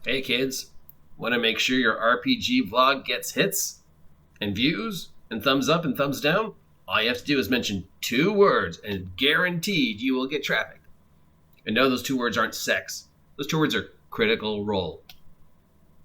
Hey kids, want to make sure your RPG vlog gets hits and views and thumbs up and thumbs down? All you have to do is mention 2 words and guaranteed you will get traffic. And no, those 2 words aren't sex. Those 2 words are critical role.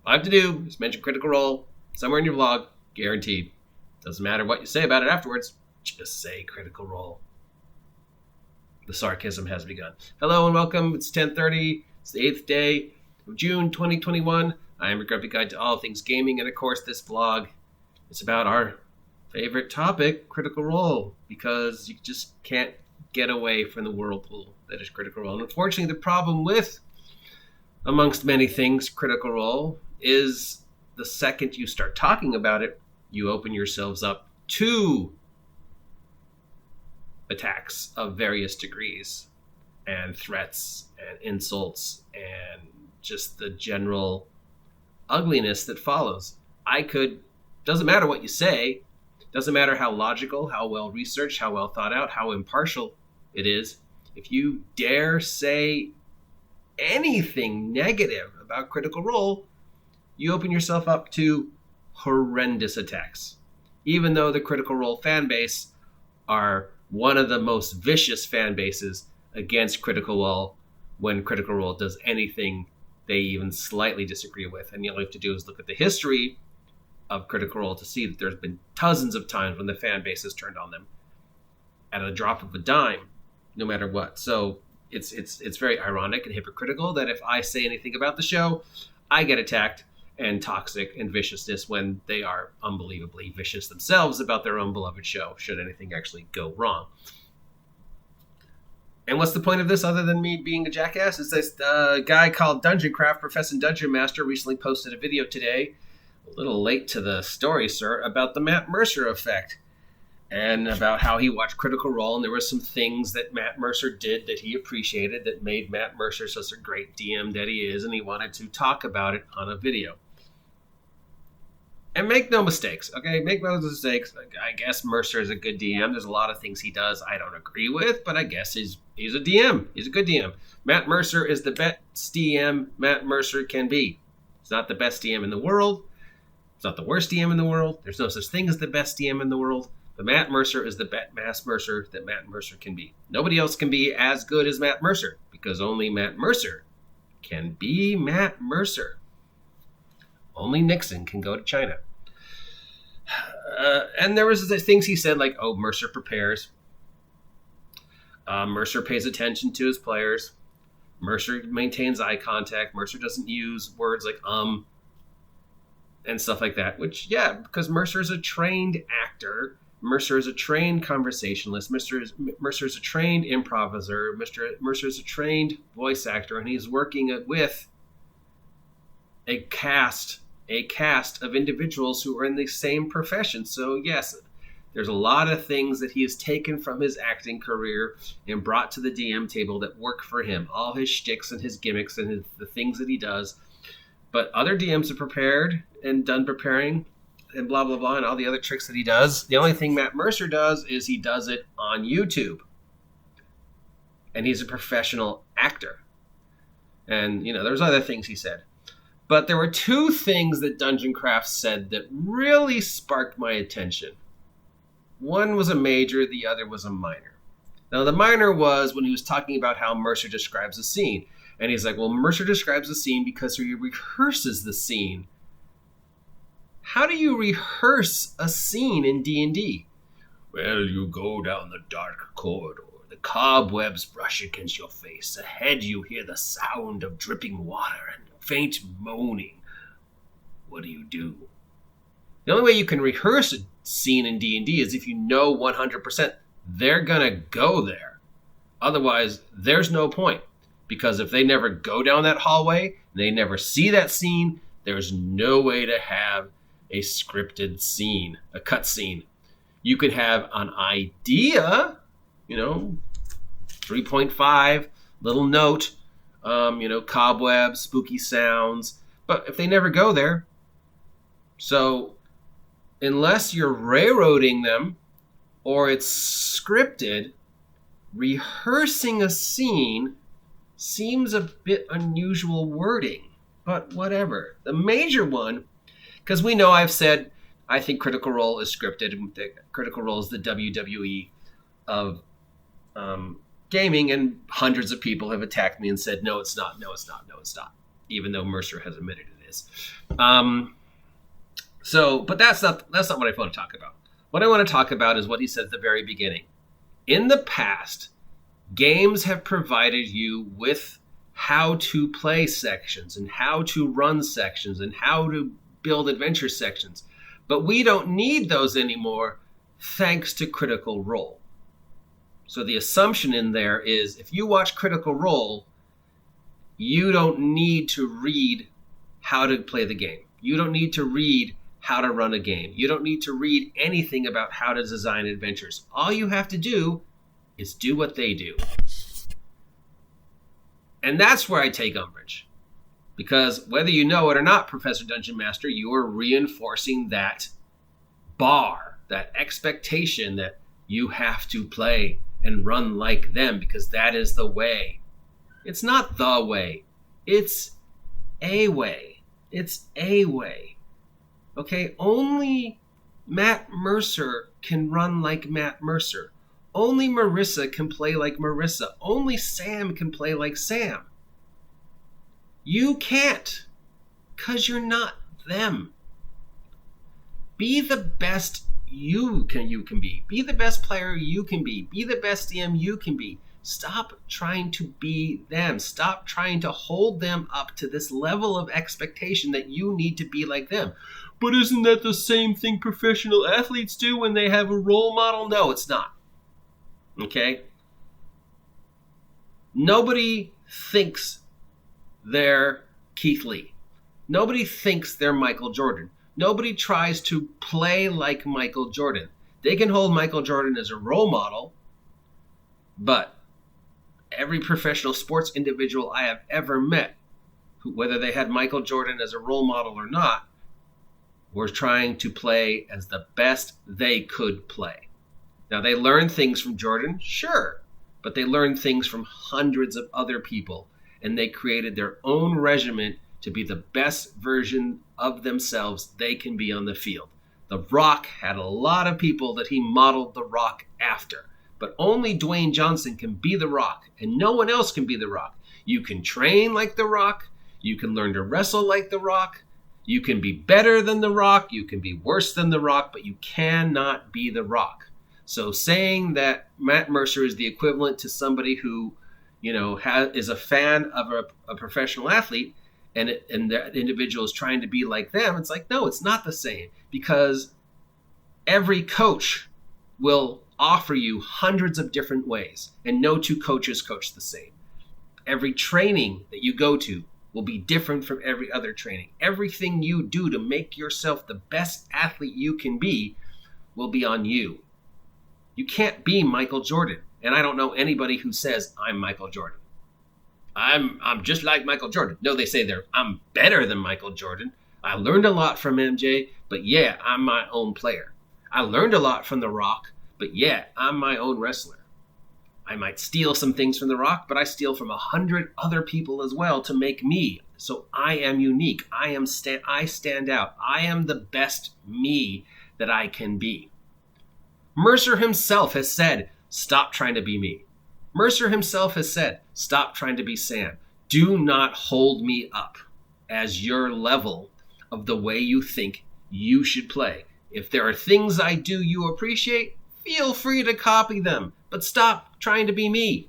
All I have to do is mention critical role somewhere in your vlog, guaranteed. Doesn't matter what you say about it afterwards, just say critical role. The sarcasm has begun. Hello and welcome. It's 10:30. It's the 8th day of June 2021. I am your grumpy guide to all things gaming, and of course this vlog is about our favorite topic, critical role, because you just can't get away from the whirlpool that is critical role. And unfortunately, the problem with, amongst many things, critical role is the second you start talking about it, you open yourselves up to attacks of various degrees and threats and insults and just the general ugliness that follows. Doesn't matter what you say, doesn't matter how logical, how well researched, how well thought out, how impartial it is. If you dare say anything negative about critical role, you open yourself up to horrendous attacks. Even though the critical role fan base are one of the most vicious fan bases against critical role when critical role does anything they even slightly disagree with. And all you have to do is look at the history of critical role to see that there's been dozens of times when the fan base has turned on them at a drop of a dime, no matter what. So it's very ironic and hypocritical that if I say anything about the show, I get attacked and toxic and viciousness when they are unbelievably vicious themselves about their own beloved show, should anything actually go wrong. And what's the point of this other than me being a jackass? Is this guy called Dunegoncraft, Professor Dungeon Master, recently posted a video today, a little late to the story, sir, about the Mercer Effect and about how he watched Critical Role, and there were some things that Mercer did that he appreciated that made Mercer such a great DM that he is, and he wanted to talk about it on a video. And make no mistakes, okay? Make no mistakes. I guess Mercer is a good DM. There's a lot of things he does I don't agree with, but I guess he's a DM. He's a good DM. Mercer is the best DM Mercer can be. He's not the best DM in the world. He's not the worst DM in the world. There's no such thing as the best DM in the world. But Mercer is the best Mercer that Mercer can be. Nobody else can be as good as Mercer, because only Mercer can be Mercer. Only Nixon can go to China. And there was the things he said, like, oh, Mercer prepares. Mercer pays attention to his players. Mercer maintains eye contact. Mercer doesn't use words like and stuff like that. Which, yeah, because Mercer is a trained actor. Mercer is a trained conversationalist. Mercer is a trained improviser. Mercer is a trained voice actor, and he's working with a cast of individuals who are in the same profession. So yes, there's a lot of things that he has taken from his acting career and brought to the DM table that work for him. All his shticks and his gimmicks and the things that he does. But other DMs have prepared and done preparing and blah, blah, blah, and all the other tricks that he does. The only thing Mercer does is he does it on YouTube. And he's a professional actor. And, there's other things he said. But there were 2 things that Dunegoncraft said that really sparked my attention. One was a major, the other was a minor. Now, the minor was when he was talking about how Mercer describes a scene. And he's like, well, Mercer describes a scene because he rehearses the scene. How do you rehearse a scene in D&D? Well, you go down the dark corridor. The cobwebs brush against your face. Ahead you hear the sound of dripping water and faint moaning. What do? The only way you can rehearse a scene in D&D is if you know 100% they're going to go there. Otherwise, there's no point. Because if they never go down that hallway, they never see that scene, there's no way to have a scripted scene, a cut scene. You could have an idea, 3.5, little note, cobwebs, spooky sounds. But if they never go there, so unless you're railroading them or it's scripted, rehearsing a scene seems a bit unusual wording. But whatever. The major one, because we know I've said I think Critical Role is scripted. Critical Role is the WWE of gaming, and hundreds of people have attacked me and said, no, it's not, no, it's not, no, it's not, even though Mercer has admitted it is. But that's not what I want to talk about. What I want to talk about is what he said at the very beginning. In the past, games have provided you with how to play sections and how to run sections and how to build adventure sections. But we don't need those anymore thanks to Critical Role. So the assumption in there is if you watch Critical Role, you don't need to read how to play the game. You don't need to read how to run a game. You don't need to read anything about how to design adventures. All you have to do is do what they do. And that's where I take umbrage. Because whether you know it or not, Professor Dungeon Master, you are reinforcing that bar, that expectation that you have to play and run like them because that is the way. It's not the way. It's a way. It's a way. Okay? Only Matt Mercer can run like Matt Mercer. Only Marissa can play like Marissa. Only Sam can play like Sam. You can't, because you're not them. Be the best you can be. Be the best player you can be. Be the best DM you can be. Stop trying to be them. Stop trying to hold them up to this level of expectation that you need to be like them. But isn't that the same thing professional athletes do when they have a role model? No, it's not. Okay? Nobody thinks they're Keith Lee. Nobody thinks they're Michael Jordan. Nobody tries to play like Michael Jordan. They can hold Michael Jordan as a role model, but every professional sports individual I have ever met, whether they had Michael Jordan as a role model or not, were trying to play as the best they could play. Now, they learned things from Jordan, sure, but they learned things from hundreds of other people, and they created their own regimen to be the best version of themselves they can be on the field. The Rock had a lot of people that he modeled The Rock after, but only Dwayne Johnson can be The Rock, and no one else can be The Rock. You can train like The Rock, you can learn to wrestle like The Rock, you can be better than The Rock, you can be worse than The Rock, but you cannot be The Rock. So saying that Matt Mercer is the equivalent to somebody who, is a fan of a professional athlete, and that individual is trying to be like them, it's like, no, it's not the same, because every coach will offer you hundreds of different ways, and no two coaches coach the same. Every training that you go to will be different from every other training. Everything you do to make yourself the best athlete you can be will be on you. You can't be Michael Jordan. And I don't know anybody who says, I'm Michael Jordan. I'm just like Michael Jordan. No, they say I'm better than Michael Jordan. I learned a lot from MJ, but yeah, I'm my own player. I learned a lot from The Rock, but yeah, I'm my own wrestler. I might steal some things from The Rock, but I steal from 100 other people as well to make me. So I am unique. I stand out. I am the best me that I can be. Mercer himself has said, stop trying to be me. Mercer himself has said, stop trying to be Sam. Do not hold me up as your level of the way you think you should play. If there are things I do you appreciate, feel free to copy them, but stop trying to be me.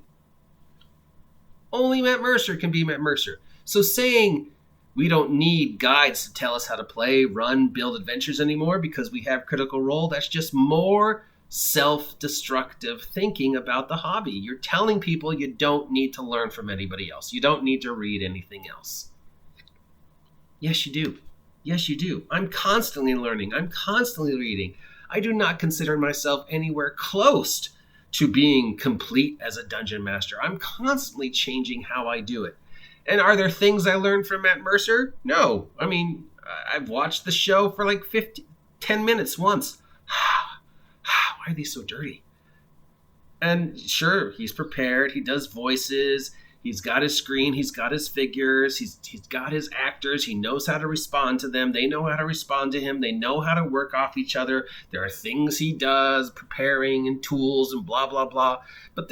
Only Matt Mercer can be Matt Mercer. So saying we don't need guides to tell us how to play, run, build adventures anymore because we have Critical Role, that's just more self-destructive thinking about the hobby. You're telling people you don't need to learn from anybody else. You don't need to read anything else. Yes, you do. Yes, you do. I'm constantly learning. I'm constantly reading. I do not consider myself anywhere close to being complete as a dungeon master. I'm constantly changing how I do it. And are there things I learned from Matt Mercer? No. I mean, I've watched the show for like 10 minutes once. Why are these so dirty? And sure, he's prepared. He does voices. He's got his screen. He's got his figures. He's got his actors. He knows how to respond to them. They know how to respond to him. They know how to work off each other. There are things he does, preparing and tools and blah, blah, blah. But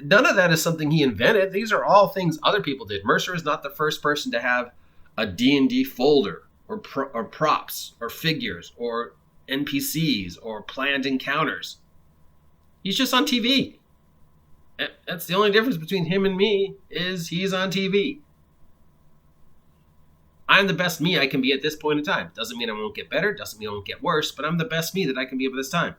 none of that is something he invented. These are all things other people did. Mercer is not the first person to have a D&D folder or props or figures or NPCs or planned encounters. He's just on TV. That's the only difference between him and me, is he's on TV. I'm the best me I can be at this point in time. Doesn't mean I won't get better, doesn't mean I won't get worse, but I'm the best me that I can be at this time.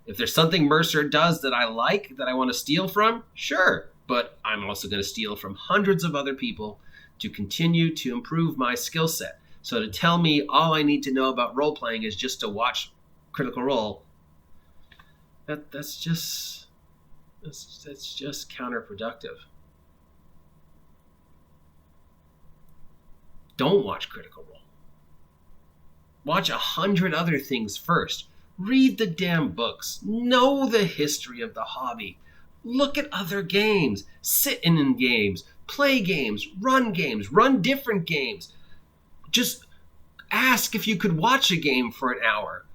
If there's something Mercer does that I like, that I want to steal from, sure. But I'm also going to steal from hundreds of other people to continue to improve my skill set. So to tell me all I need to know about role-playing is just to watch Critical Role, that's just counterproductive. Don't watch Critical Role. Watch 100 other things first. Read the damn books. Know the history of the hobby. Look at other games. Sit in games. Play games. Run different games. Just ask if you could watch a game for an hour.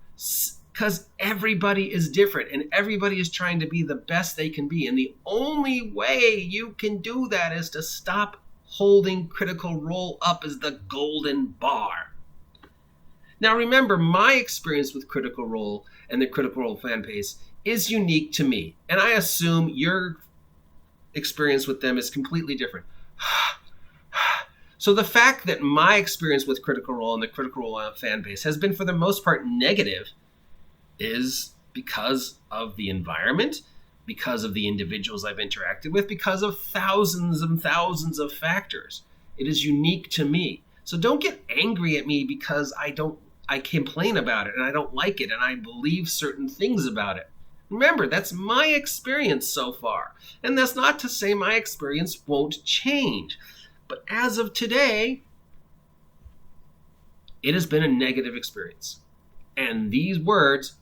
Because everybody is different and everybody is trying to be the best they can be. And the only way you can do that is to stop holding Critical Role up as the golden bar. Now remember, my experience with Critical Role and the Critical Role fan base is unique to me. And I assume your experience with them is completely different. So the fact that my experience with Critical Role and the Critical Role fan base has been for the most part negative is because of the environment, because of the individuals I've interacted with, because of thousands and thousands of factors. It is unique to me. So don't get angry at me because I complain about it and I don't like it and I believe certain things about it. Remember, that's my experience so far. And that's not to say my experience won't change. But as of today, it has been a negative experience. And these words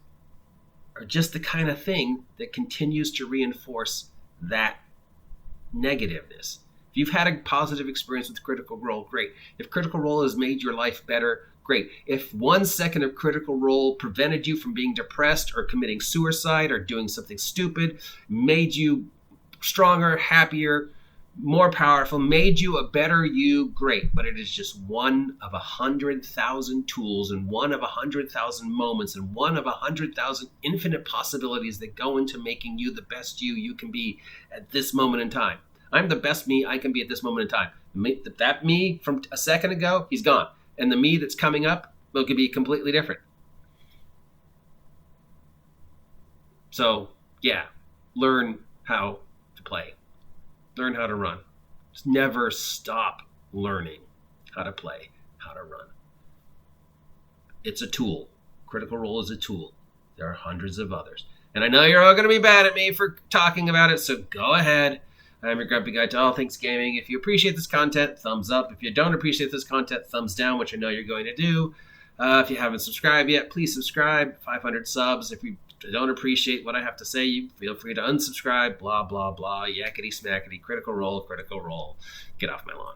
are just the kind of thing that continues to reinforce that negativeness. If you've had a positive experience with Critical Role, great. If Critical Role has made your life better, great. If 1 second of Critical Role prevented you from being depressed or committing suicide or doing something stupid, made you stronger, happier, more powerful, made you a better you, great. But it is just one of 100,000 tools and one of 100,000 moments and one of 100,000 infinite possibilities that go into making you the best you can be at this moment in time. I'm the best me I can be at this moment in time. That me from a second ago, he's gone. And the me that's coming up will be completely different. So, yeah, learn how to play. Learn how to run. Just never stop learning how to play, how to run. It's a tool. Critical Role is a tool. There are hundreds of others. And I know you're all going to be mad at me for talking about it, so go ahead. I'm your grumpy guide to all things gaming. If you appreciate this content, thumbs up. If you don't appreciate this content, thumbs down, which I know you're going to do. If you haven't subscribed yet, please subscribe. 500 subs. If you don't appreciate what I have to say, you feel free to unsubscribe. Blah, blah, blah. Yakety smackety. Critical Role. Get off my lawn.